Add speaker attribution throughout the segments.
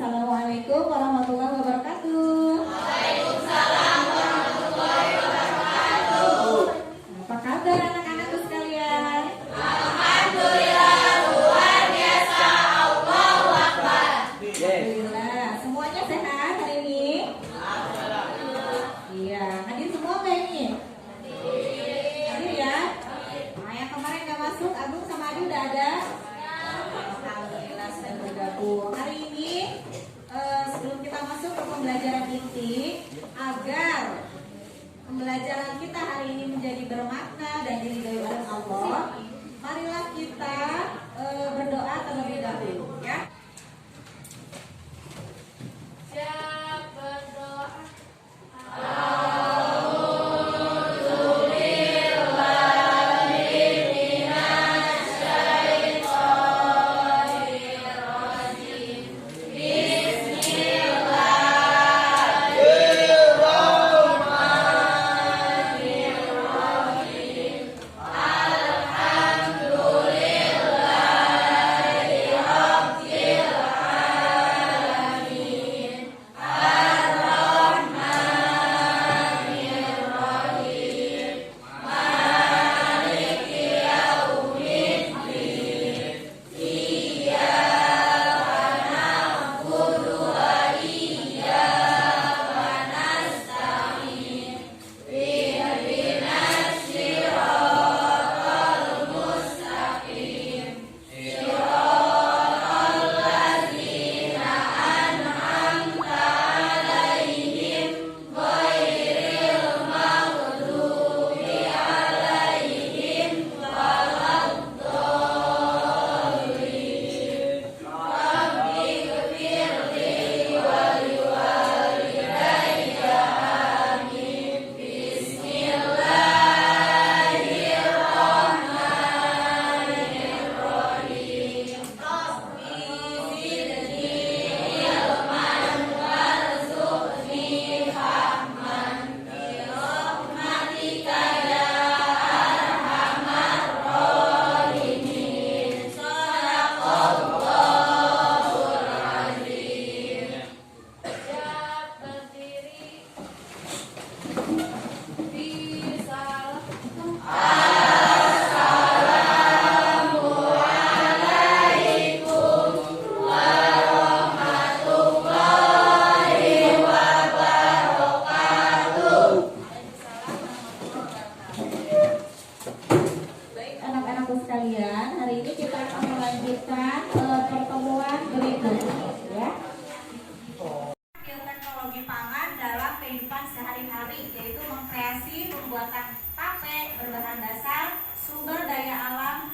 Speaker 1: Assalamualaikum warahmatullahi wabarakatuh.
Speaker 2: Waalaikumsalam warahmatullahi wabarakatuh.
Speaker 1: Apa kabar anak-anakku sekalian?
Speaker 2: Alhamdulillah luar biasa. Allahu Akbar.
Speaker 1: Alhamdulillah. Semuanya sehat hari ini? Iya. Hadir semua nggak ini? Hadir ya? Nah, yang kemarin nggak masuk, Agung sama Adi udah ada? Alhamdulillah sudah bergabung. Hari ini sebelum kita masuk ke pembelajaran inti, agar pembelajaran kita hari ini menjadi bermakna dan diridhoi oleh Allah, marilah kita berdoa terlebih dahulu ya.
Speaker 2: Siap berdoa.
Speaker 1: Baik anak-anakku sekalian, hari ini kita akan melanjutkan pertemuan berikutnya ya. Teknologi pangan dalam kehidupan sehari-hari, yaitu mengkreasi pembuatan tape berbahan dasar sumber daya alam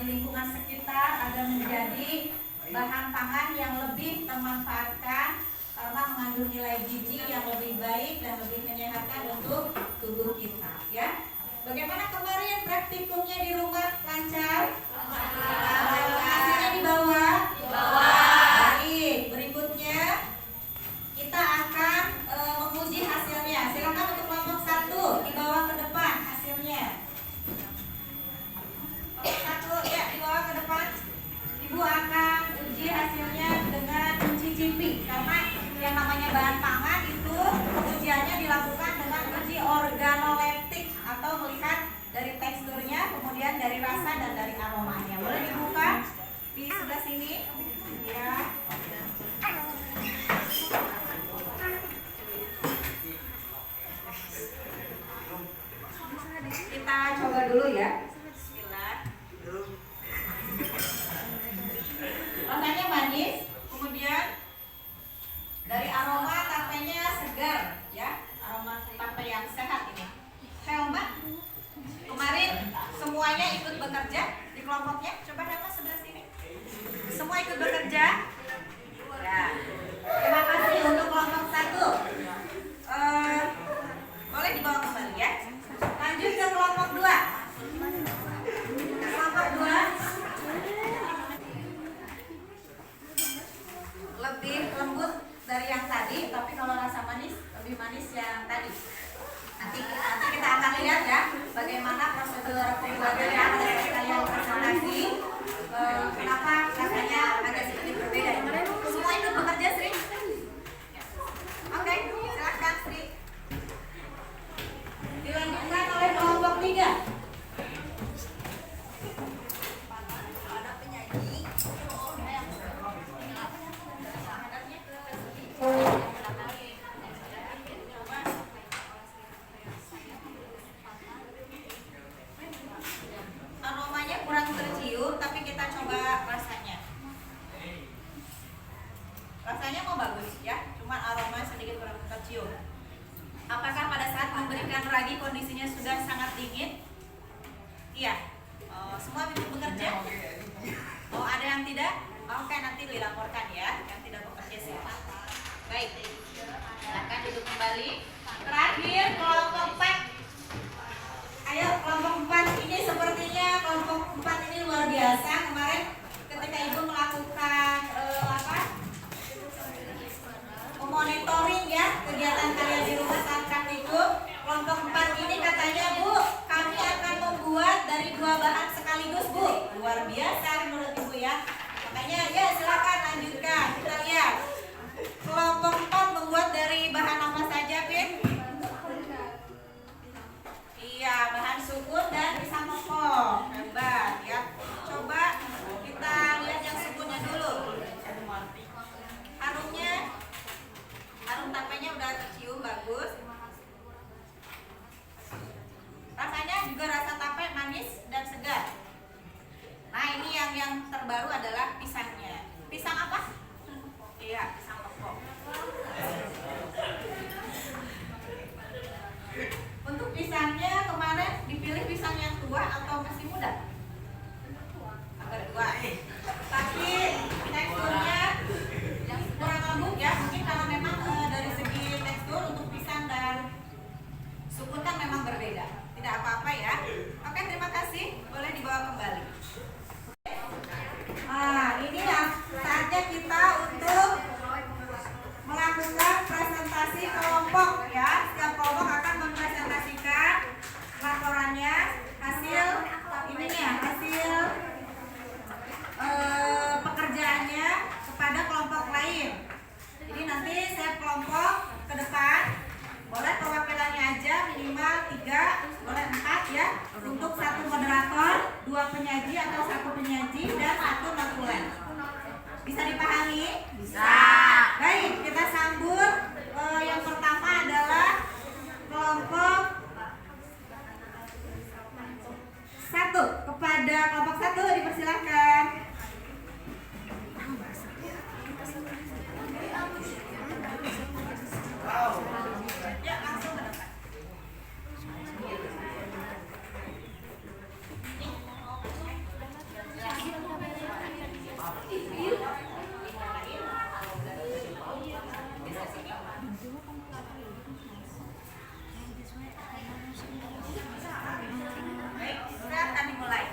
Speaker 1: di lingkungan sekitar agar menjadi bahan pangan yang lebih termanfaatkan karena mengandung nilai gizi yang lebih baik dan lebih menyehatkan untuk tubuh kita ya. Bagaimana kemarin praktikumnya di rumah? Lancar? Hasilnya dibawa? Baik, berikutnya kita akan menguji hasilnya. Silakan untuk kelompok 1 dibawa ke depan hasilnya. Kelompok 1 ya, dibawa ke depan. Ibu akan uji hasilnya dengan mencicipi, karena yang namanya bahan pangan itu ujiannya dilakukan dengan uji organoleptik atau melihat dari teksturnya, kemudian dari rasa dan dari aromanya. Boleh dibuka di sebelah sini ya. Kita coba dulu ya. Bismillah. Rasanya manis, kemudian dari aroma tapenya segar ya, aroma tape yang sehat ini. Helma, kemarin semuanya ikut bekerja di kelompoknya. Coba Helma sebelah sini. Semua ikut bekerja. Ya. Terima kasih untuk kelompok 1. Boleh dibawa kembali ya. Lanjut ke kelompok 2. Kelompok 2 lebih lembut dari yang tadi, tapi kalau rasa manis lebih manis yang tadi. Nanti kita akan lihat ya bagaimana prosedur pembuatan yang ada sekalian presentasi. Kenapa rasanya agak sedikit berbeda. Semua ikut bekerja 3. Aromanya kurang tercium, tapi kita coba rasanya. Rasanya mau bagus ya, cuma aroma sedikit kurang tercium. Apakah pada saat memberikan ragi kondisinya sudah sangat dingin? Iya. Semua bekerja? Oh, ada yang tidak? Oke, nanti dilaporkan ya, yang tidak bekerja siapa. Baik. Silakan duduk kembali. Terakhir kelompok 4. Ayo kelompok 4 ini sepertinya kelompok 4 ini luar biasa. Kemarin ketika Ibu melakukan monitoring ya kegiatan kalian di rumah saat praktikum, kelompok 4 ini katanya, Bu, kami akan membuat dari 2 bahan sekaligus, Bu. Luar biasa menurut Ibu ya. Makanya ya silakan lanjutkan. Kita lihat kelompok 4 membuat dari bahan apa saja, Pin? Iya, bahan sukun dan pisang kepok. Hebat ya. Coba kita lihat yang sukunnya dulu. Harum tapenya udah tercium bagus. Rasanya juga rasa tape manis dan segar. Nah, ini yang terbaru adalah pisangnya. Pisang apa? Iya, pisang kepok. Untuk pisangnya kemarin dipilih pisang yang tua atau masih muda? Agak tua. Tapi teksturnya kurang lembut ya. Mungkin karena memang dari segi tekstur untuk pisang dan sukun kan memang berbeda. Tidak apa-apa ya. Oke, terima kasih. Boleh dibawa kembali. Ini ya saatnya kita untuk melakukan presentasi kelompok ya. Setiap kelompok akan mempresentasikan laporannya, hasil pekerjaannya kepada kelompok lain. Jadi nanti setiap kelompok ke depan boleh perwakilannya aja minimal 3, boleh 4 ya. Untuk 1 moderator, 2 penyaji atau 1 penyaji dan 1 notulen. Bisa dipahami? Bisa. Baik, kita sambut yang pertama adalah kelompok 1. Kepada kelompok 1 dipersilakan. Ya, langsung ke depan. Baik, sudah kami mulai.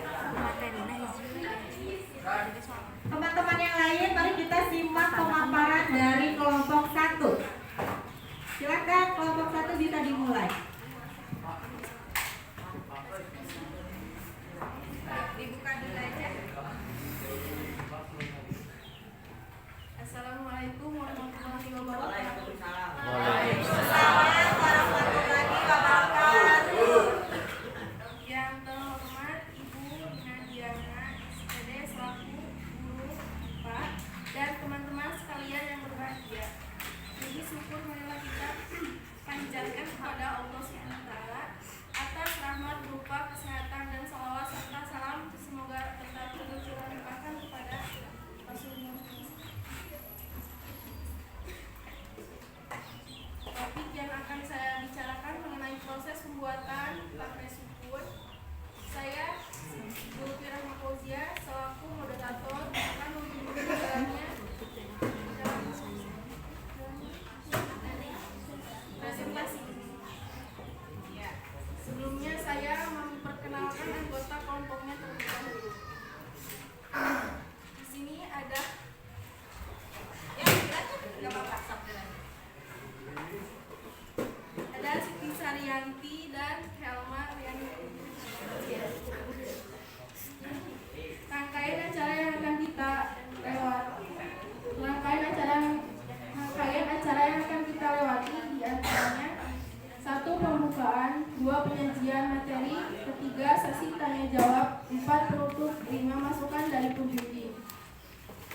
Speaker 3: sesi tanya jawab 4 penutup 5 masukan dari penjudi.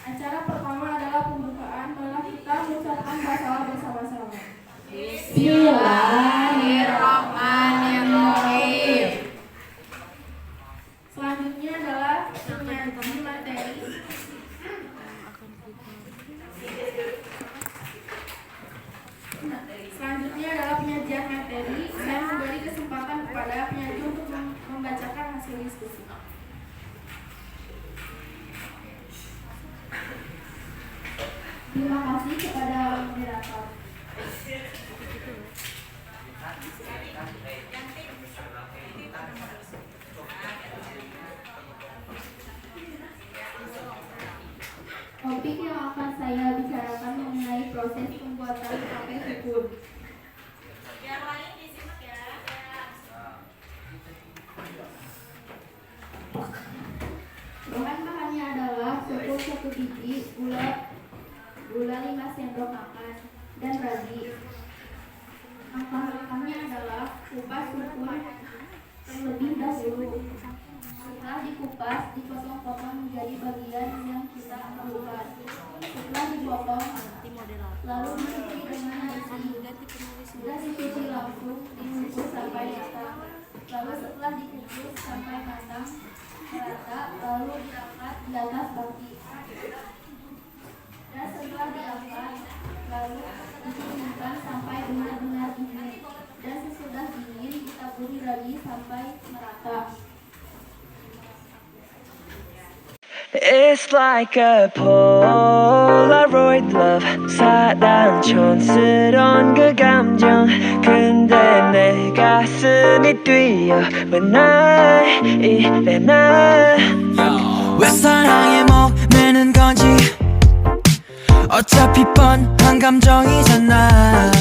Speaker 3: Acara pertama adalah pembukaan, mana kita mengucapkan basmalah bersama-sama.
Speaker 2: Bismillahirrahmanirrahim.
Speaker 3: Selanjutnya adalah penyaji materi. Selanjutnya adalah penyajian materi. Saya memberi kesempatan kepada penyaji untuk membacakan hasil diskusi. Terima kasih kepada moderator. Topik yang akan saya bicarakan mengenai proses pembuatan tape sukun.
Speaker 1: Yang lain disimak ya.
Speaker 3: Bahan-bahannya adalah sukun 1 biji, gula 5 sendok makan, dan ragi. Langkah-langkahnya adalah kupas sukun terlebih dahulu. Setelah dikupas, dipotong-potong menjadi bagian yang kita perlukan. Setelah dipotong, lalu dicuci dengan nasi. Sudah dicuci langsung, dikukus sampai matang. Lalu setelah dikukus sampai matang merata, lalu diangkat di atas baki. Dan setelah diangkat, lalu didinginkan sampai benar-benar dingin. Dan sesudah dingin, ditaburi lagi sampai merata.
Speaker 4: It's like a Polaroid love 사랑 촌스러운 그 감정 근데 내 가슴이 뛰어 왜 날 이래 난 왜 사랑에 목매는 건지 어차피 뻔한 감정이잖아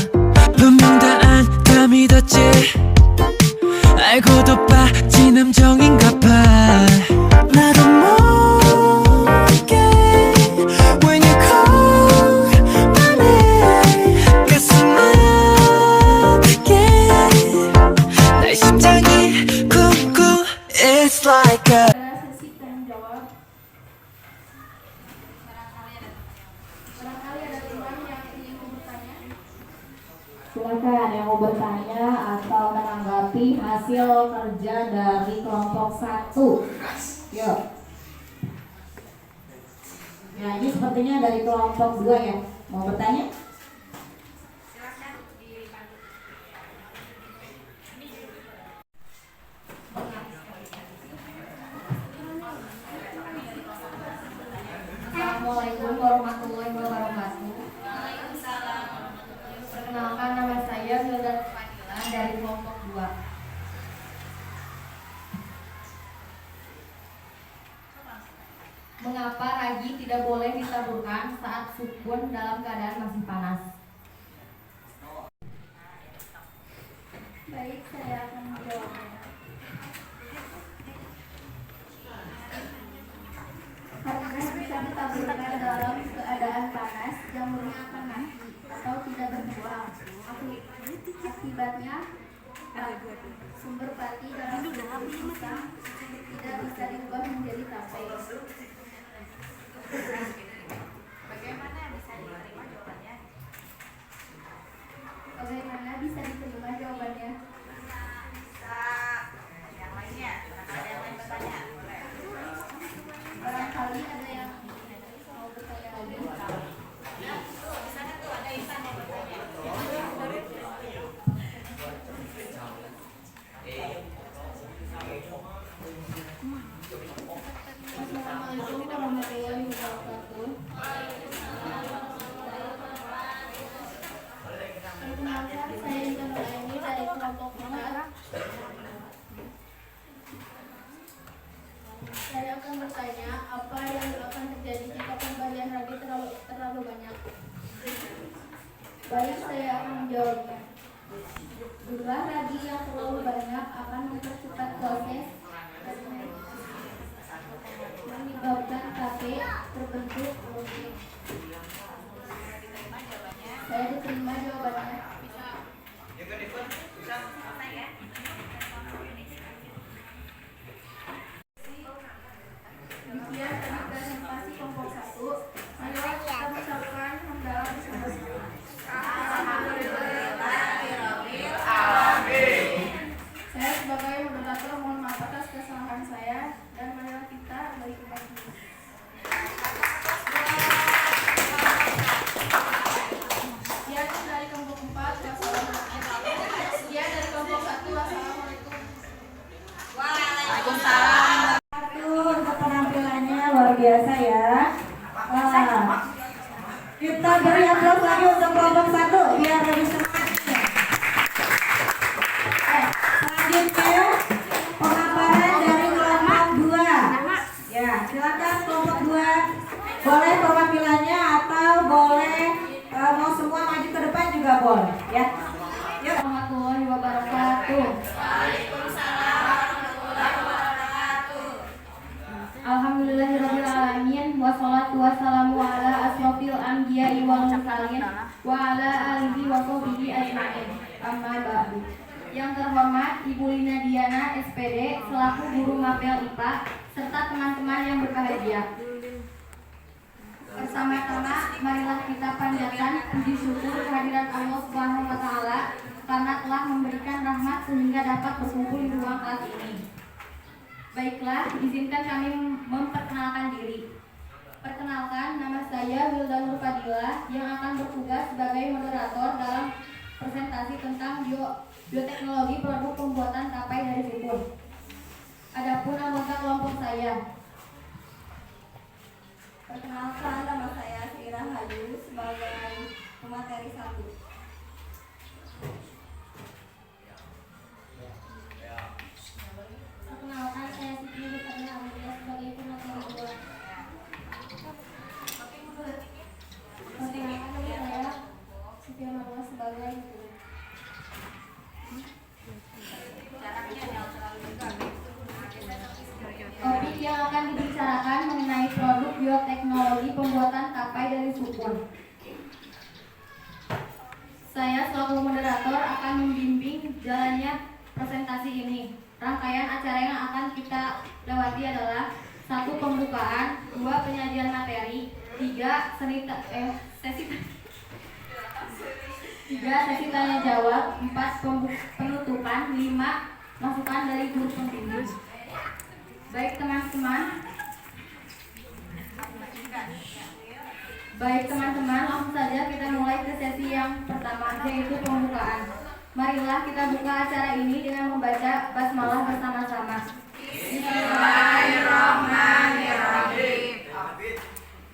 Speaker 4: 분명 다 안 믿었지 알고도 빠진 함정인가 봐 나도 모르게 When you call my name 가슴 아프게 날 심장이 쿵쿵 It's like a
Speaker 3: Sesi tanya jawab. Barangkali ada teman yang ingin bertanya.
Speaker 5: Silakan yang mau bertanya atau menanggapi hasil kerja dari kelompok 1. Yuk. Ya, ini sepertinya dari kelompok 2 ya. Mau bertanya?
Speaker 1: Silakan dipandu.
Speaker 5: Assalamualaikum warahmatullahi wabarakatuh.
Speaker 1: Waalaikumsalam.
Speaker 5: Perkenalkan, nama saya Hilda Fadila dari kelompok 2. Mengapa ragi tidak boleh ditaburkan saat sukun dalam keadaan masih panas?
Speaker 3: Baik, saya akan menjawabnya. Karena bisa ditaburkan dalam keadaan panas, jamurnya akan mati atau tidak berbuah. Akibatnya, sumber pati dalam tubuh pisang tidak bisa diubah menjadi tape.
Speaker 1: Bagaimana bisa diterima jawabannya?
Speaker 3: Bagaimana bisa diterima jawabannya?
Speaker 1: Bisa. Yang lainnya, ada yang lain bertanya? Boleh.
Speaker 3: Barangkali ada yang mau bertanya lagi.
Speaker 1: Ya, tuh, di sana tuh ada Ihsan mau bertanya.
Speaker 3: Assalamualaikum warahmatullahi wabarakatuh. Perkenalkan, saya Intan Nuraini dari kelompok 4. Saya akan bertanya apa yang akan terjadi jika pemberian ragi terlalu banyak. Baik, saya akan menjawabnya. Jumlah ragi yang terlalu banyak akan mempercepat proses menyebabkan tape
Speaker 1: Boleh perwakilannya atau boleh mau semua maju ke depan juga boleh ya. Yuk.
Speaker 3: Warahmatullahi wabarakatuh. Alhamdulillahirrahmanirrahim. Wassalatu wassalamu ala asrofil anbiya'i wal mursalin wa ala alihi wa sahbihi ajma'in. Amma ba'du. Yang terhormat Ibu Lina Diana SPD selaku guru mapel IPA serta teman-teman yang berbahagia. Bersama-sama marilah kita panjatkan puji syukur kehadiran Allah Subhanahu wa taala karena telah memberikan rahmat sehingga dapat berkumpul di ruang kelas ini. Baiklah, izinkan kami memperkenalkan diri. Perkenalkan, nama saya Wilda Nur Fadila yang akan bertugas sebagai moderator dalam presentasi tentang bioteknologi produk pembuatan tapai dari sukun. Adapun anggota kelompok saya.
Speaker 6: Perkenalkan, nama saya Sira Hayu sebagai pemateri 1.
Speaker 3: Perkenalkan, saya Siti Rizana Amelia sebagai pemateri 2. Perkenalkan, nama saya Siti Marwa sebagai topik yang akan dibicarakan mengenai produk bioteknologi pembuatan tapai dari sukun. Saya selaku moderator akan membimbing jalannya presentasi ini. Rangkaian acara yang akan kita lewati adalah 1. Pembukaan, 2. Penyajian materi, 3. Sesi tanya jawab, 4. Penutupan, 5. Masukan dari guru pembimbing. Baik teman-teman, langsung saja kita mulai ke sesi yang pertama, yaitu pembukaan. Marilah kita buka acara ini dengan membaca basmalah bersama-sama. Bismillahirrahmanirrahim.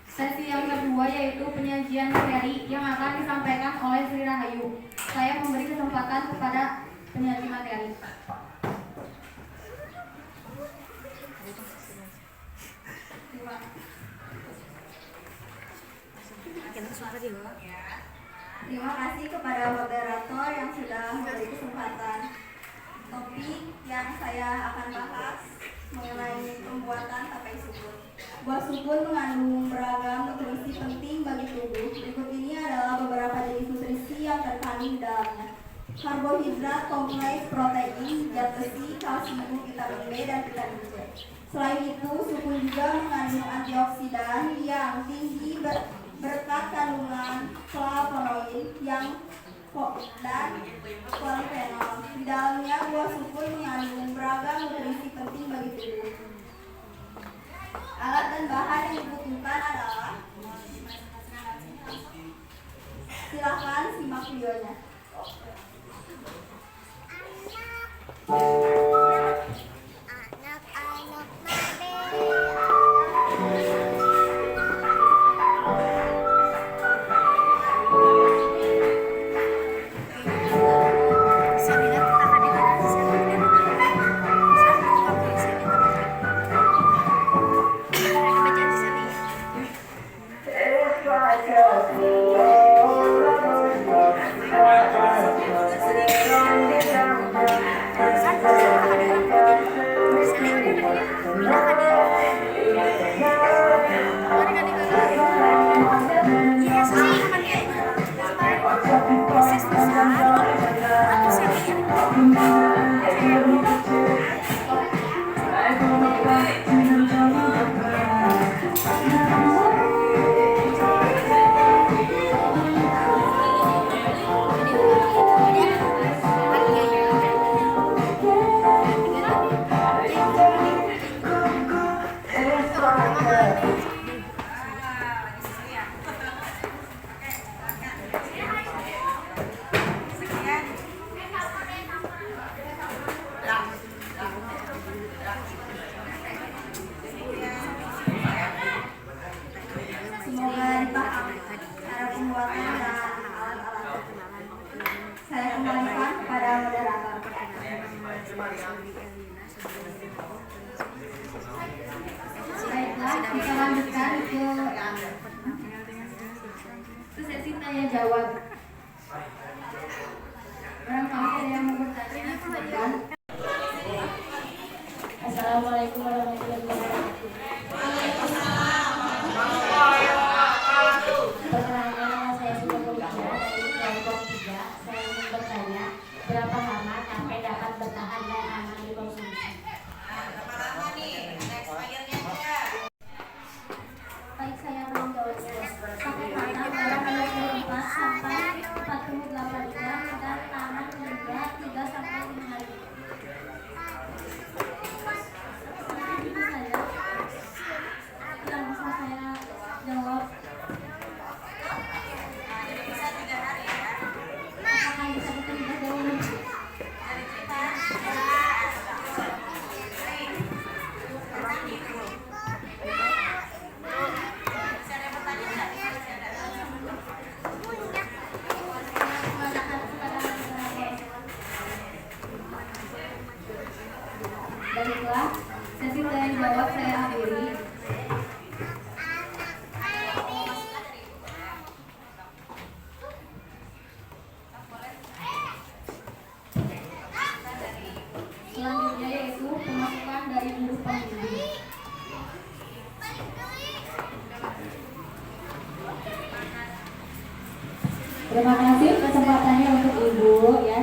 Speaker 3: Sesi yang kedua yaitu penyajian materi yang akan disampaikan oleh Sri Rahayu. Saya memberi kesempatan kepada penyaji materi.
Speaker 6: Terima kasih kepada moderator yang sudah memberi kesempatan. Topik yang saya akan bahas mengenai pembuatan tapai sukun. Buah sukun mengandung beragam nutrisi penting bagi tubuh. Berikut ini adalah beberapa jenis nutrisi yang terkandung di dalamnya. Karbohidrat kompleks, protein, zat besi, kalsium, vitamin B, dan vitamin C. Selain itu, sukun juga mengandung antioksidan yang tinggi berkat kandungan flavonoid dan polifenol. Di dalamnya, buah sukun mengandung beragam nutrisi penting bagi tubuh. Alat dan bahan yang dibutuhkan adalah, silakan simak videonya. Baiklah, kita lanjutkan ke
Speaker 3: saya jawab. Barangkali ada yang mau bertanya, silakan. Assalamualaikum warahmatullahi wabarakatuh. Perkenalkan, nama saya Sudah Mulia dari kelompok 3. Saya ingin bertanya, berapa lama tape dapat bertahan dan aman dikonsumsi?
Speaker 1: Lama-lama nih, next layernya aja.
Speaker 3: Baik, saya akan menjawabnya. Tape matang dalam 24 sampai 48 jam dan tahan hingga 3 sampai 5 hari. Itu saja yang bisa saya jawab.
Speaker 1: Jadi bisa 3 hari ya.
Speaker 3: Apakah bisa diterima jawabannya?
Speaker 1: Dari kita. Bisa ada yang bertanya nggak? Masih ada.
Speaker 3: Silakan kepada moderator. Baiklah, sesi tanya jawab saya akhiri. Selanjutnya yaitu pemasukan dari buruh pembimbing. Terima kasih kesempatannya untuk Ibu ya.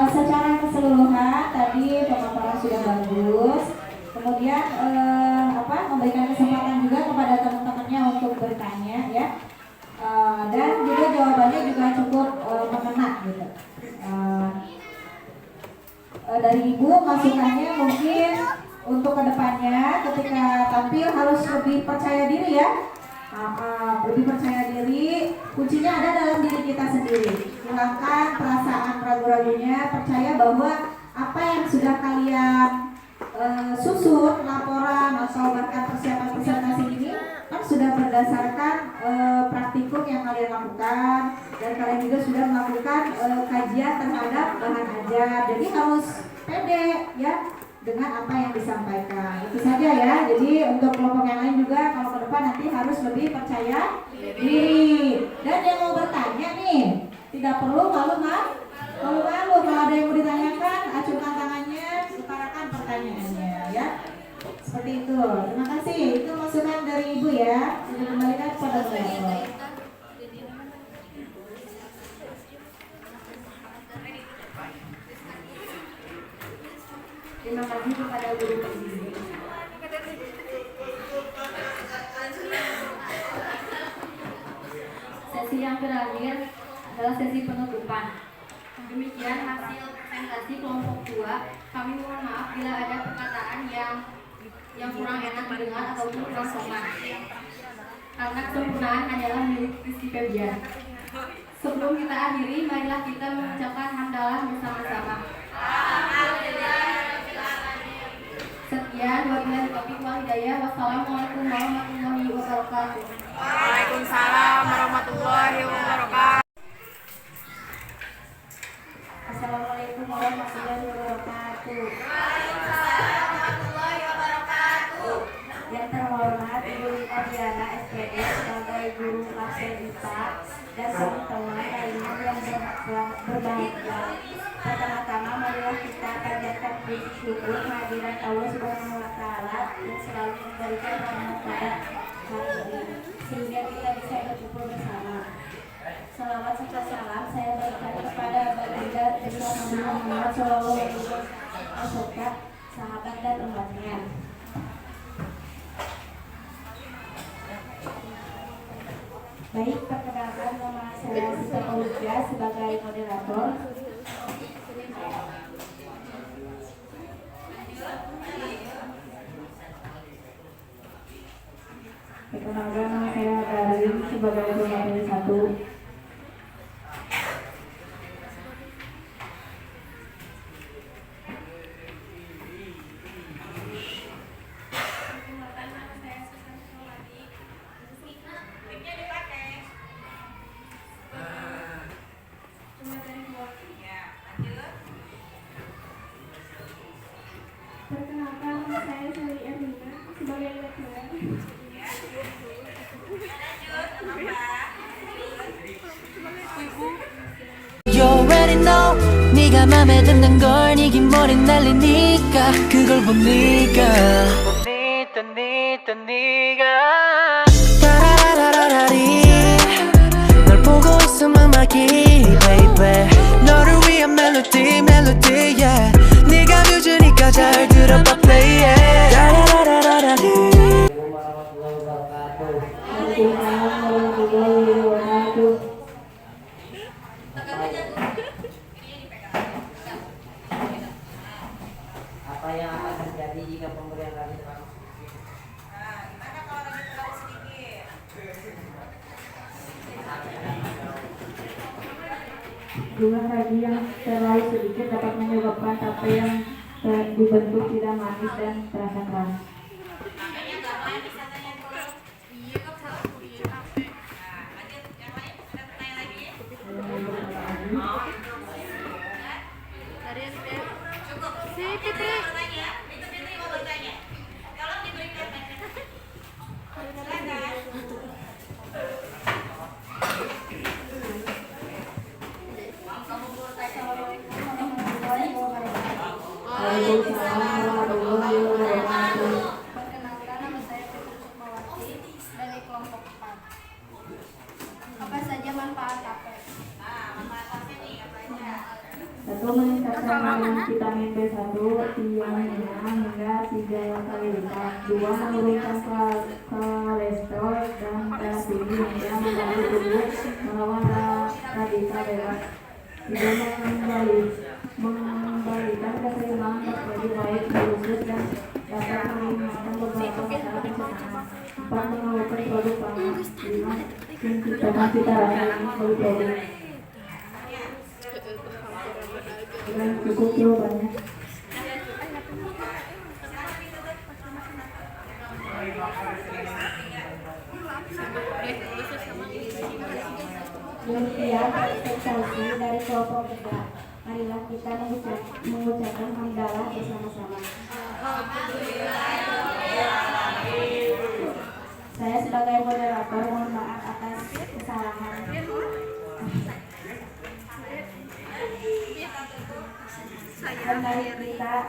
Speaker 3: Secara keseluruhan tadi pemaparan sudah bagus. Kemudian memberikan kesempatan juga kepada teman-temannya untuk bertanya ya. Dan juga jawabannya juga cukup mengena gitu. Dari Ibu masukannya mungkin untuk kedepannya ketika tampil harus lebih percaya diri ya. Lebih percaya diri, kuncinya ada dalam diri kita sendiri. Hilangkan perasaan ragu-ragunya, percaya bahwa apa yang sudah kalian susun, laporan atau bahkan persiapan presentasi ini kan sudah berdasarkan praktikum yang kalian lakukan, dan kalian juga sudah melakukan kajian terhadap bahan ajar. Jadi harus pede ya dengan apa yang disampaikan. Itu saja ya. Jadi untuk kelompok yang lain juga kalau ke depan nanti harus lebih percaya diri. Dan yang mau bertanya nih, tidak perlu malu-malu. Kalau ada yang mau ditanyakan, acungkan tangannya, utarakan pertanyaannya ya. Seperti itu. Terima kasih. Itu masukan dari Ibu ya. Sudah kembalikan kepada moderator. Terima kasih kepada guru pembimbing. Sesi yang terakhir adalah sesi penutupan. Demikian hasil presentasi kelompok 2. Kami mohon maaf bila ada perkataan yang kurang enak didengar ataupun kurang sopan. Karena kesempurnaan hanyalah milik Rizky Febian. Sebelum kita akhiri, marilah kita mengucapkan hamdalah bersama-sama. Sekian, wabillahi taufiq wal hidayah. Wassalamualaikum warahmatullahi wabarakatuh.
Speaker 2: Waalaikumsalam warahmatullahi wabarakatuh.
Speaker 3: Assalamualaikum warahmatullahi wabarakatuh. Yang terhormat Ibu Rita Diana SPD sebagai guru kelas IPA dan teman-teman lainnya yang berbahagia. Pertama-tama marilah kita panjatkan puji syukur kehadiran Allah Subhanahu wa Ta'ala yang selalu memberikan rahmat pada hari ini sehingga kita bisa berkumpul bersama. Salawat serta salam saya berikan kepada baginda Nabi Muhammad SAW beserta sahabat dan umatnya. Baik, perkenalkan nama saya Sita Paulja sebagai moderator. Perkenalkan nama saya Karin sebagai pemain 1.
Speaker 6: Perkenalkan, nama saya Sally Erlina sebagai lecturer.
Speaker 1: Lanjut, apa?
Speaker 4: 네가 맘에 든단 걸 네긴 머리 날리니까 그걸 보니까 네가 따라라라라리 널 보고 있으면 막이 baby 너를 위한 멜로디 yeah 네가 뮤즈니까 잘 들어봐 play it 따라라라라리
Speaker 7: Apa yang akan terjadi jika pemberian kami terlalu
Speaker 1: Nah, gimana kalau lagi terlalu sedikit?
Speaker 3: Jumlah ragi yang terlalu sedikit dapat menyebabkan tape yang dibentuk tidak manis dan terasa keras.
Speaker 1: Makanya nggak main bisa tanya dulu. Iya kok salah kuliah. Nah, lanjut yang lain kita tanya lagi. Cukup. Si Fitri. Itu Fitri mau bertanya. Tolong diberikan mic-nya. Silakan.
Speaker 3: Waalaikumsalam warahmatullahi wabarakatuh.
Speaker 6: Perkenalkan, nama saya Fitri Sukmawati dari kelompok 4. Apa saja manfaat tape?
Speaker 1: Nah, manfaatnya nih apa aja?
Speaker 3: Satu, meningkatkan kandungan vitamin B1, tiamina hingga 3 kali lipat. 2, menurunkan kolesterol dan darah tinggi hingga membantu tubuh melawan radikal bebas. 3, mengembalikan keseimbangan bakteri baik di usus dan dapat meringankan beberapa masalah pencernaan. 4, mengeluarkan produk pangan. 5, menciptakan cita rasa yang berproduksi. Cukup jawabannya. Demikian presentasi dari kelompok 3. Marilah kita mengucapkan hamdalah bersama-sama. Saya sebagai moderator mohon maaf atas kesalahan. Dan mari kita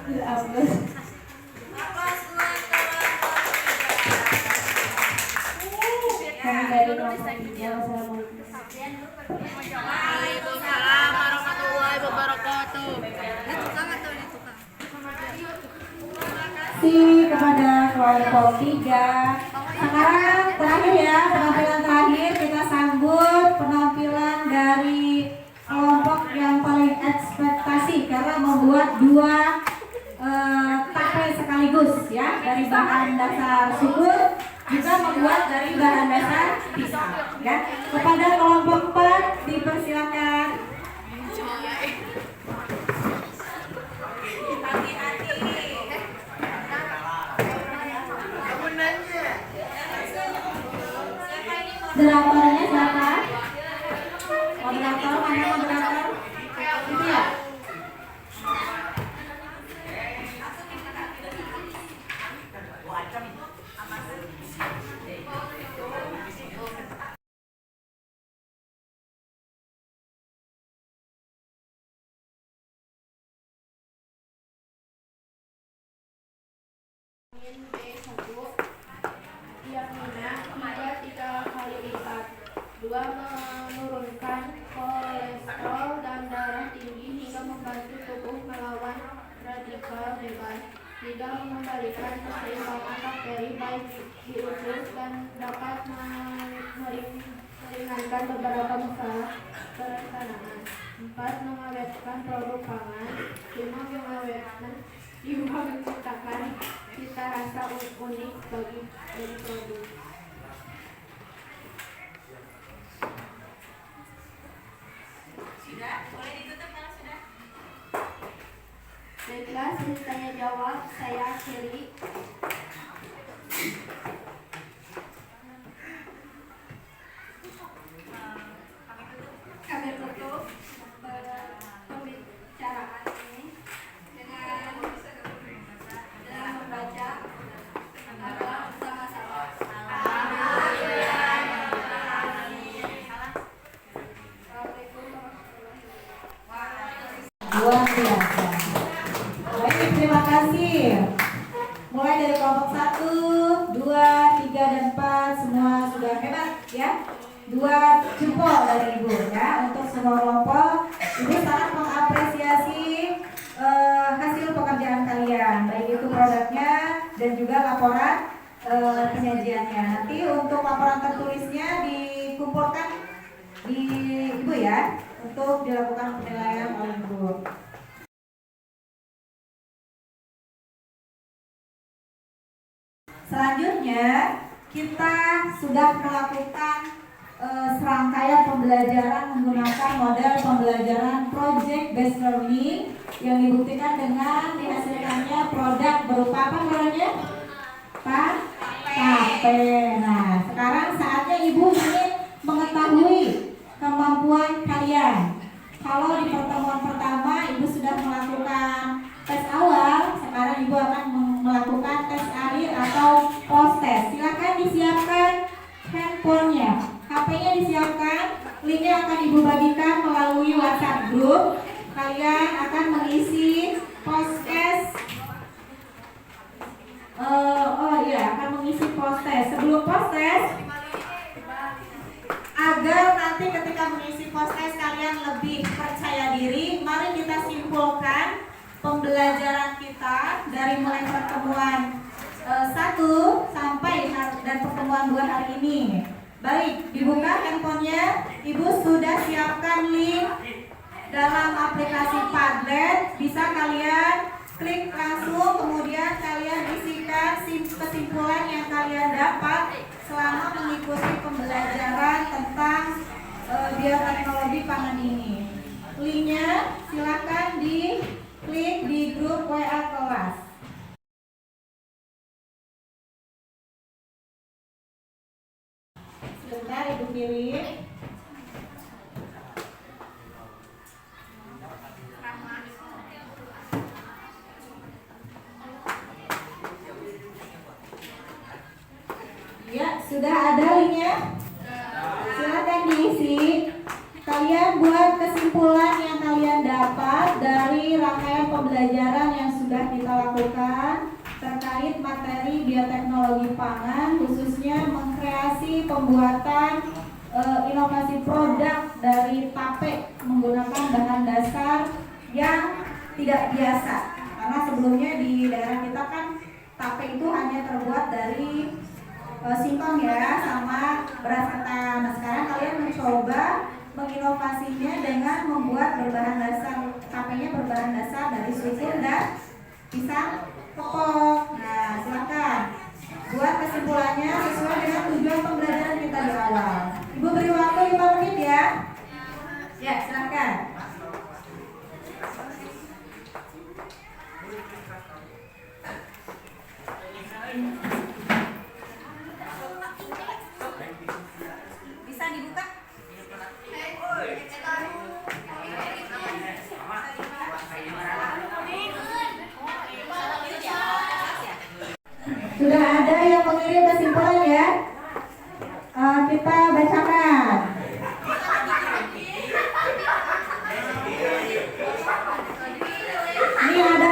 Speaker 3: berupload. Kami dari kelompok 3.
Speaker 2: Waalaikumsalam warahmatullahi wabarakatuh.
Speaker 1: Terima kasih kepada kelompok 3. Sekarang terakhir ya, penampilan terakhir kita sambut penampilan dari kelompok yang paling ekspektasi karena membuat 2 tape sekaligus ya, dari bahan dasar sukur juga membuat dari bahan dasar pisang ya. Kepada kelompok 4 dipersilakan. Moderatornya siapa? Moderator mana moderator? Itu ya.
Speaker 3: Tiamina hingga 3 kali lipat. 2, menurunkan kolesterol dan darah tinggi hingga membantu tubuh melawan radikal bebas. 3, mengembalikan keseimbangan bakteri baik di usus dan dapat meringankan beberapa masalah pencernaan. 4, mengawetkan produk pangan. 5, menciptakan cita rasa unik bagi produk.
Speaker 1: Sudah, boleh ditutup kalau sudah.
Speaker 3: Baiklah, sesi tanya jawab saya akhiri.
Speaker 6: Kami tutup pembicaraan ini dengan membaca bersama-sama. Assalamualaikum warahmatullahi wabarakatuh.
Speaker 1: terima kasih. Mulai dari kelompok 1, 2, 3, dan 4 semua sudah hebat ya. 2 jempol dari Ibu ya untuk semua kelompok. Ibu sangat mengapresiasi hasil pekerjaan kalian, baik itu produknya dan juga laporan penyajiannya. Nanti untuk laporan tertulisnya dikumpulkan di Ibu ya untuk dilakukan penilaian oleh Ibu. Selanjutnya kita sudah melakukan serangkaian pembelajaran menggunakan model pembelajaran project based learning yang dibuktikan dengan dihasilkannya produk berupa apa namanya? Tape. Nah, sekarang saatnya Ibu ingin mengetahui kemampuan kalian. Kalau di pertemuan pertama Ibu sudah melakukan tes awal, sekarang Ibu akan melakukan tes akhir atau post test. Silakan disiapkan handphonenya. HP-nya disiapkan, linknya akan Ibu bagikan melalui WhatsApp group. Kalian akan mengisi podcast. Akan mengisi podcast. Sebelum podcast, agar nanti ketika mengisi podcast kalian lebih percaya diri, mari kita simpulkan pembelajaran kita dari mulai pertemuan 1 sampai dan pertemuan 2 hari ini. Baik, dibuka handphonenya. Ibu sudah siapkan link dalam aplikasi Padlet. Bisa kalian klik langsung, kemudian kalian isikan kesimpulan yang kalian dapat selama mengikuti pembelajaran tentang bioteknologi pangan ini. Linknya silakan diklik di grup WA kelas. Sebentar Ibu kirim. Ya, sudah ada linknya. Silakan diisi. Kalian buat kesimpulan yang kalian dapat dari rangkaian pembelajaran yang sudah kita lakukan terkait materi bioteknologi pangan, khususnya mengkreasi pembuatan inovasi produk dari tape menggunakan bahan dasar yang tidak biasa. Karena sebelumnya di daerah kita kan tape itu hanya terbuat dari singkong ya sama beras ketan. Nah, sekarang kalian mencoba menginovasinya dengan membuat berbahan dasar tapenya berbahan dasar dari susu dan pisang kepok. Nah, silakan buat kesimpulannya sesuai dengan tujuan pembelajaran kita di awal. Ibu beri waktu 5 menit ya. Ya, silakan. Bisa dibuka? Sudah ada yang mengirim kesimpulan ya? Kita bacakan. Ini ada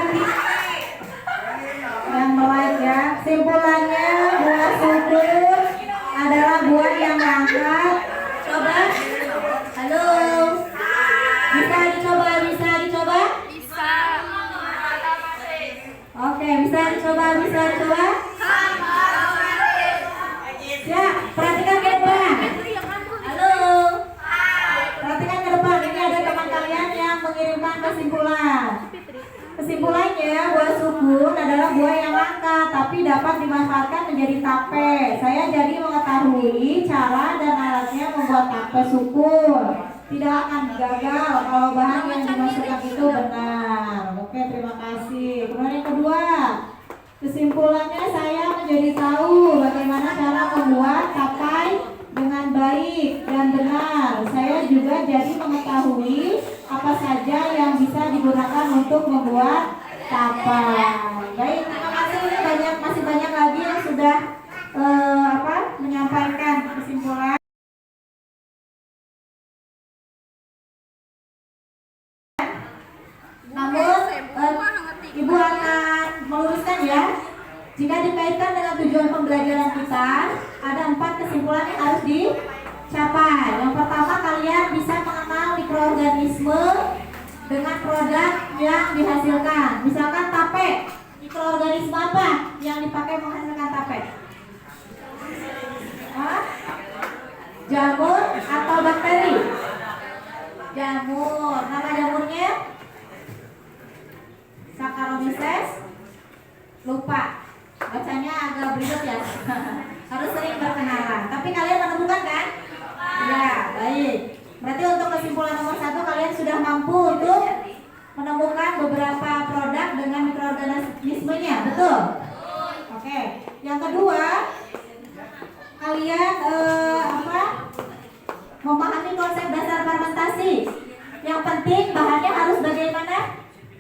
Speaker 1: yang melek ya. Simpulannya buah subur adalah buah yang langka. Coba. Halo. Bisa dicoba?
Speaker 2: Bisa.
Speaker 1: Oke, bisa dicoba? Ya, perhatikan ke depan. Halo. Perhatikan ke depan. Ini ada teman kalian yang mengirimkan kesimpulan. Kesimpulannya, buah sukun adalah buah yang langka tapi dapat dimanfaatkan menjadi tape. Saya jadi mengetahui cara dan alatnya membuat tape sukun. Tidak akan gagal kalau bahan yang dimasukkan itu benar. Oke, terima kasih. Kemudian yang kedua, kesimpulannya saya menjadi tahu bagaimana cara membuat tapai dengan baik dan benar. Saya juga jadi mengetahui apa saja yang bisa digunakan untuk membuat tapai. Baik, terima kasih. Masih banyak lagi yang sudah menyampaikan kesimpulan. Namun Ibu akan kesimpulan ya. Jika dikaitkan dengan tujuan pembelajaran kita, ada 4 kesimpulan yang harus dicapai. Yang pertama, kalian bisa mengenal mikroorganisme dengan produk yang dihasilkan. Misalkan tape, mikroorganisme apa yang dipakai menghasilkan tape? Hah? Jamur atau bakteri? Jamur. Nama jamurnya? Saccharomyces. Lupa. Bacanya agak beribet ya. Harus sering berkenalan. Tapi kalian menemukan kan? Ya, baik. Berarti untuk kesimpulan nomor 1, kalian sudah mampu untuk menemukan beberapa produk dengan mikroorganismenya, betul? Oke. Yang kedua, kalian memahami konsep dasar fermentasi. Yang penting bahannya harus bagaimana?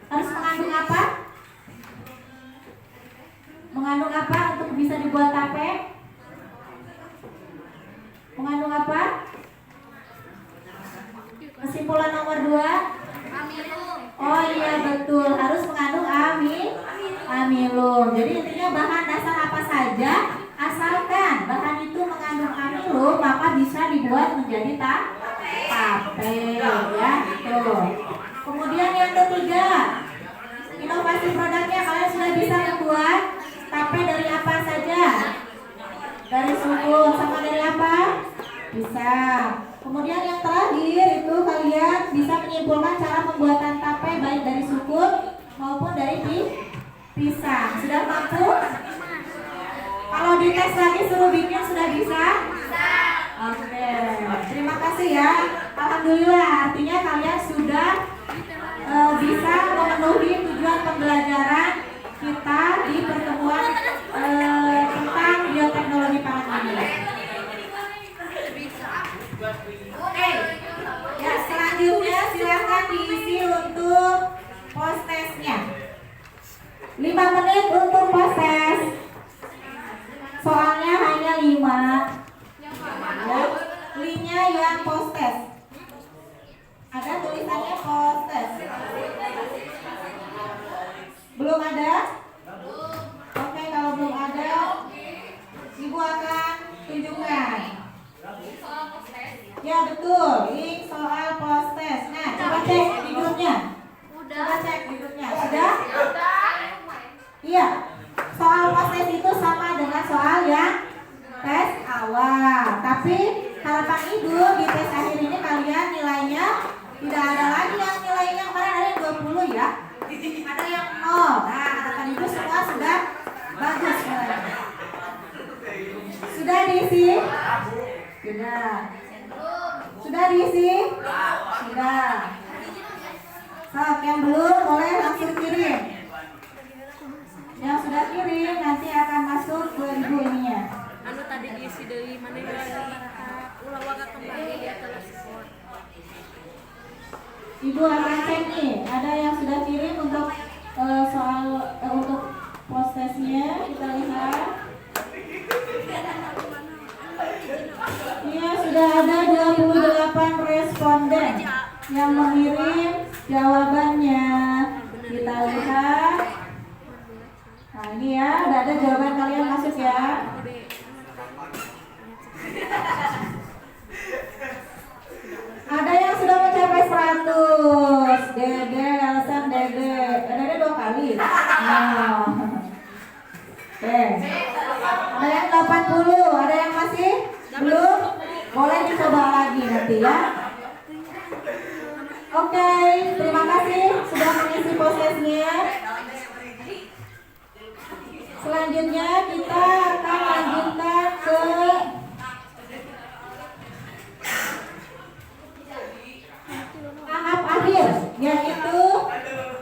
Speaker 1: Harus mengandung apa? Mengandung apa untuk bisa dibuat tape? Mengandung apa? Kesimpulan nomor 2. Oh iya betul, harus mengandung amilum. Jadi intinya bahan dasar apa saja, asalkan bahan itu mengandung amilum, maka bisa dibuat menjadi tape ya, gitu. Kemudian yang ketiga, inovasi produknya. Kalian sudah bisa membuat tape dari apa saja? Dari sukun sama dari apa? Bisa. Kemudian yang terakhir itu kalian bisa menyimpulkan cara pembuatan tape baik dari sukun maupun dari pisang. Sudah mampu? Kalau dites lagi suruh bikin sudah bisa? Oke. Terima kasih ya. Alhamdulillah, artinya kalian sudah bisa memenuhi tujuan pembelajaran kita di pertemuan tentang bioteknologi pangan ini. Oke, ya selanjutnya silahkan diisi untuk post testnya. 5 menit untuk post test. Soalnya hanya 5. Ya, linknya yang post test. Ada tulisannya post test. Belum ada? Oke, kalau belum ada, Ibu akan tunjukkan. Ya betul, link soal post test. Nah, coba cek di grupnya. Coba cek di grupnya. Sudah? Iya. Soal post test itu sama dengan soal yang tes awal. Tapi harapan Ibu di tes akhir ini kalian nilainya tidak ada lagi yang nilainya kemarin ada yang 20 ya. Ada yang 0. Nah, harapan Ibu semua sudah bagus nilainya. Sudah diisi? Sudah. Sudah diisi? Sudah. Sok, yang belum boleh langsung kirim. Yang sudah kirim nanti akan masuk ke Ibu ininya.
Speaker 2: Anu tadi diisi dari mana ya? Ulah waga kembali dia telah support.
Speaker 1: Ibu akan cek nih, ada yang sudah kirim untuk soal untuk post testnya. Kita lihat. Iya, sudah ada 28 responden yang mengirim jawabannya. Kita lihat. Nah ini ya, udah ada jawaban kalian masuk ya. Ada yang sudah mencapai 100. Dede, alasan Dede. Dede 2 kali. Nah. Oke. Ada yang 80, ada yang masih belum? Boleh dicoba lagi nanti ya. Oke, terima kasih sudah mengisi prosesnya. Selanjutnya kita akan lanjutkan ke tahap akhir, yaitu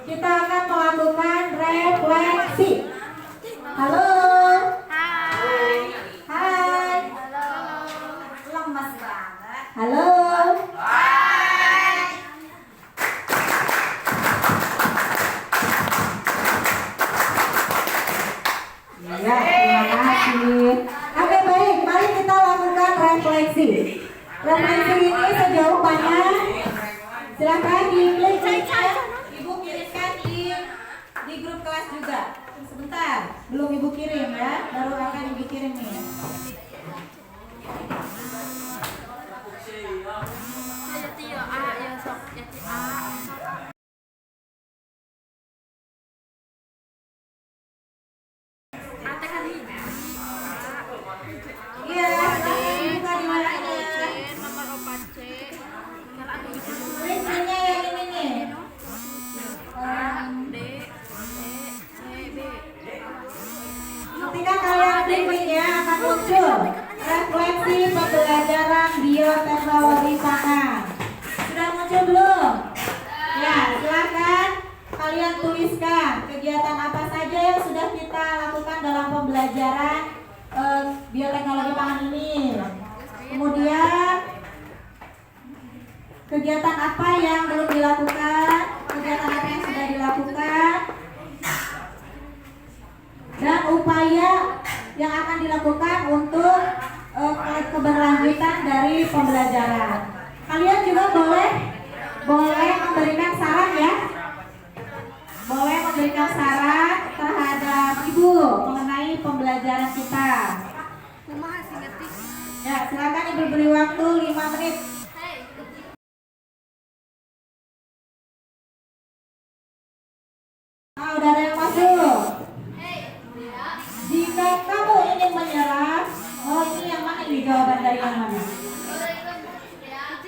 Speaker 1: kita akan melakukan refleksi. Halo. Hai. Hai. Halo. Lemas banget. Halo. Hai. Ya, terima kasih. Oke, baik, mari kita lakukan refleksi. Refleksi ini sejauh mana? Silakan diklik linknya. Ibu kirimkan di grup kelas juga. Sebentar. Belum Ibu kirim ya, baru akan Ibu kirim nih.
Speaker 2: Jadi ya A ya sok jadi A. Ate kan hiji.
Speaker 1: Iya, buka di mananya.
Speaker 2: Nomor 4C. Kalau aku bisa
Speaker 1: Listnya yang ini nih.
Speaker 2: D, E, C, B.
Speaker 1: Ketika kalian klik ya akan muncul refleksi pembelajaran bioteknologi pangan. Sudah muncul belum? Ya, silakan kalian tuliskan kegiatan apa saja yang sudah kita lakukan dalam pembelajaran bioteknologi pangan ini. Kemudian kegiatan apa yang belum dilakukan, kegiatan apa yang sudah dilakukan, dan upaya yang akan dilakukan untuk keberlanjutan dari pembelajaran. Kalian juga boleh memberikan saran ya, boleh memberikan saran terhadap Ibu mengenai pembelajaran kita.
Speaker 2: Kumaha sih ngetik?
Speaker 1: Ya, silakan Ibu beri waktu 5 menit. Udah ada yang masuk. Jika kamu ingin menyerah, ini yang mana nih jawaban dari yang mana?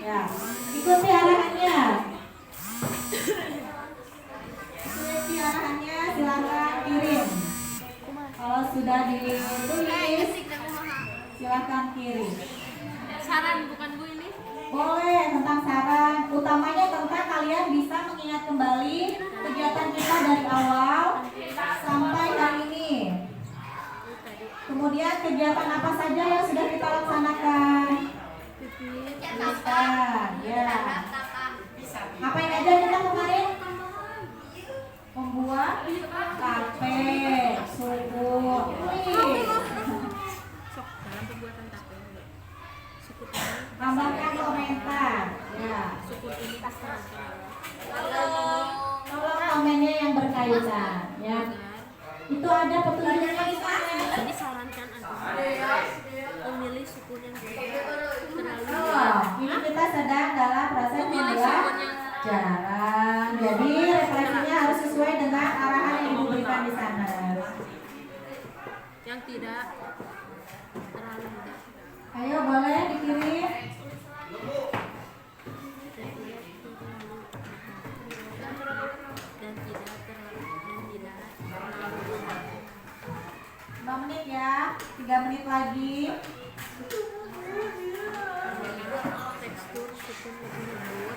Speaker 1: Ya, ikuti arahannya. Ikuti arahannya, silakan kirim. Kalau sudah ditulis, silakan kirim.
Speaker 2: Saran bukan Bu ini?
Speaker 1: Boleh tentang saran, utamanya tentang kalian bisa mengingat kembali kegiatan kita dari awal sampai hari ini. Kemudian kegiatan apa saja yang sudah kita laksanakan? Tuliskan, ya. Ngapain aja kita kemarin? Membuat tape, suku.
Speaker 2: Sok dalam pembuatan tape. Sukut
Speaker 1: Tambahkan komentar. Ya.
Speaker 2: sukut ini terserah.
Speaker 1: Tolong komennya yang berkaitan, ya. Itu ada petunjuknya di sana.
Speaker 2: Jadi sarankan adalah memilih sukun yang terlalu
Speaker 1: Ini kita sedang dalam proses pembelajaran. Jadi refleksinya harus sesuai dengan arahan yang diberikan di sana.
Speaker 2: yang tidak terlalu mudah.
Speaker 1: Ayo boleh dikirim.
Speaker 2: Dan tidak terlalu
Speaker 1: 5 menit ya, 3 menit lagi.
Speaker 2: tekstur sukun lebih lembut.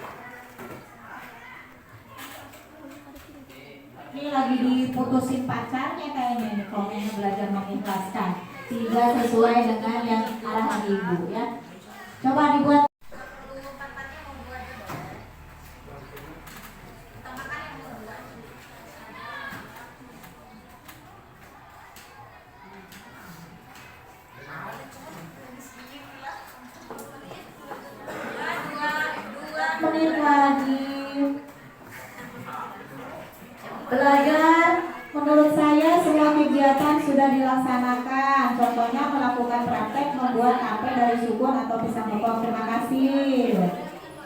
Speaker 1: Ini lagi diputusin pacarnya kayaknya nih komennya belajar mengikhlaskan. Tidak sesuai dengan yang arahan Ibu ya. Coba dibuat. Menit lagi. Belajar, menurut saya semua kegiatan sudah dilaksanakan. Contohnya melakukan praktek membuat tape dari sukun atau pisang mekong. Terima kasih.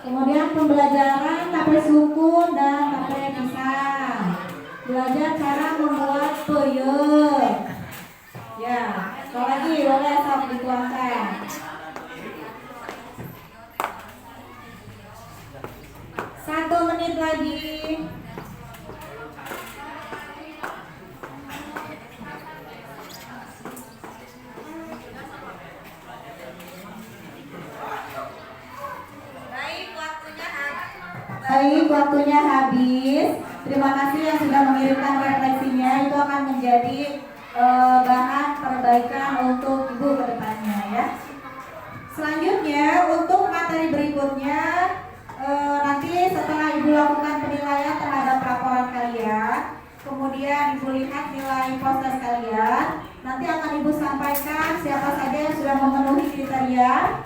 Speaker 1: Kemudian pembelajaran tape sukun dan tape pisang. Belajar cara membuat peyem. Ya, sekali lagi boleh sok dituangkan. 1 menit lagi. Baik, waktunya habis. Terima kasih yang sudah mengirimkan refleksinya. Itu akan menjadi bahan perbaikan untuk Ibu ke depannya ya. Selanjutnya untuk materi berikutnya nanti setelah Ibu lakukan penilaian terhadap laporan kalian, kemudian Ibu lihat nilai proses kalian, nanti akan Ibu sampaikan siapa saja yang sudah memenuhi kriteria,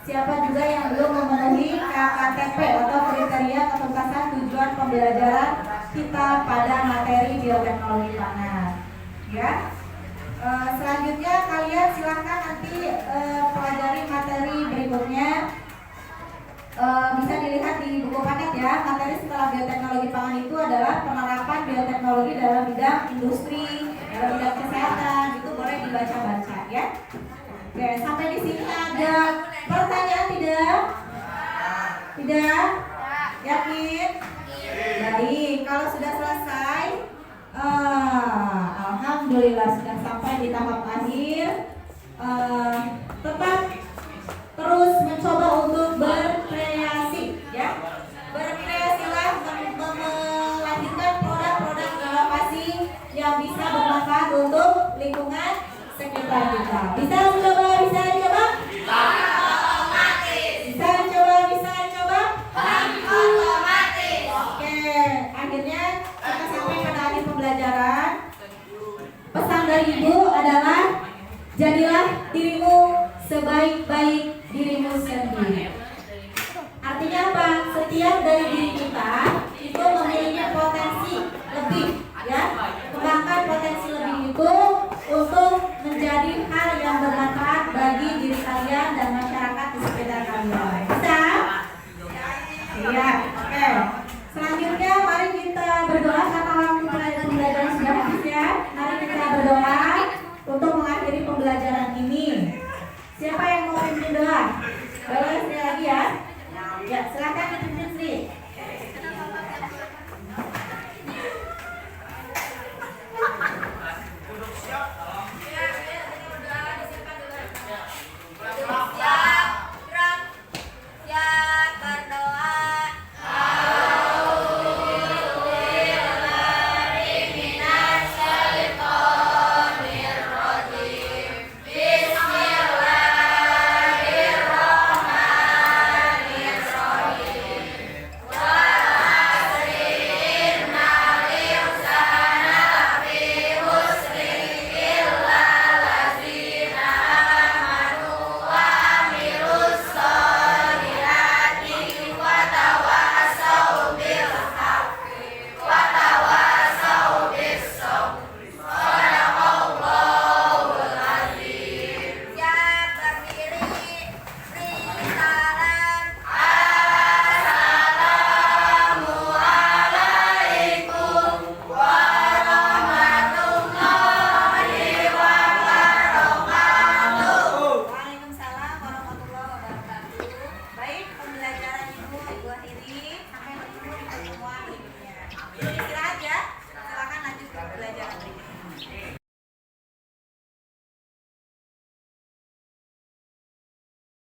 Speaker 1: siapa juga yang belum memenuhi KKTP atau kriteria ketuntasan tujuan pembelajaran kita pada materi bioteknologi pangan. Ya, Selanjutnya kalian silahkan nanti pelajari materi berikutnya. Bisa dilihat di buku paket ya. Materi setelah bioteknologi pangan itu adalah penerapan bioteknologi dalam bidang industri, dalam bidang kesehatan. Itu boleh dibaca-baca ya. Oke, sampai di sini ada pertanyaan tidak? Tidak? Yakin? Baik, kalau sudah selesai, alhamdulillah sudah sampai di tahap akhir. Tetap terus mencoba untuk berkreasi ya. Berkreasilah melahirkan produk-produk inovasi yang bisa bermanfaat untuk lingkungan sekitar kita. Bisa coba, bisa coba? Bisa coba, bisa coba? Oke, akhirnya kita sampai pada akhir pembelajaran. Pesan dari Ibu adalah jadilah dirimu sebaik-baik dirimu sendiri. Artinya apa? Setiap dari diri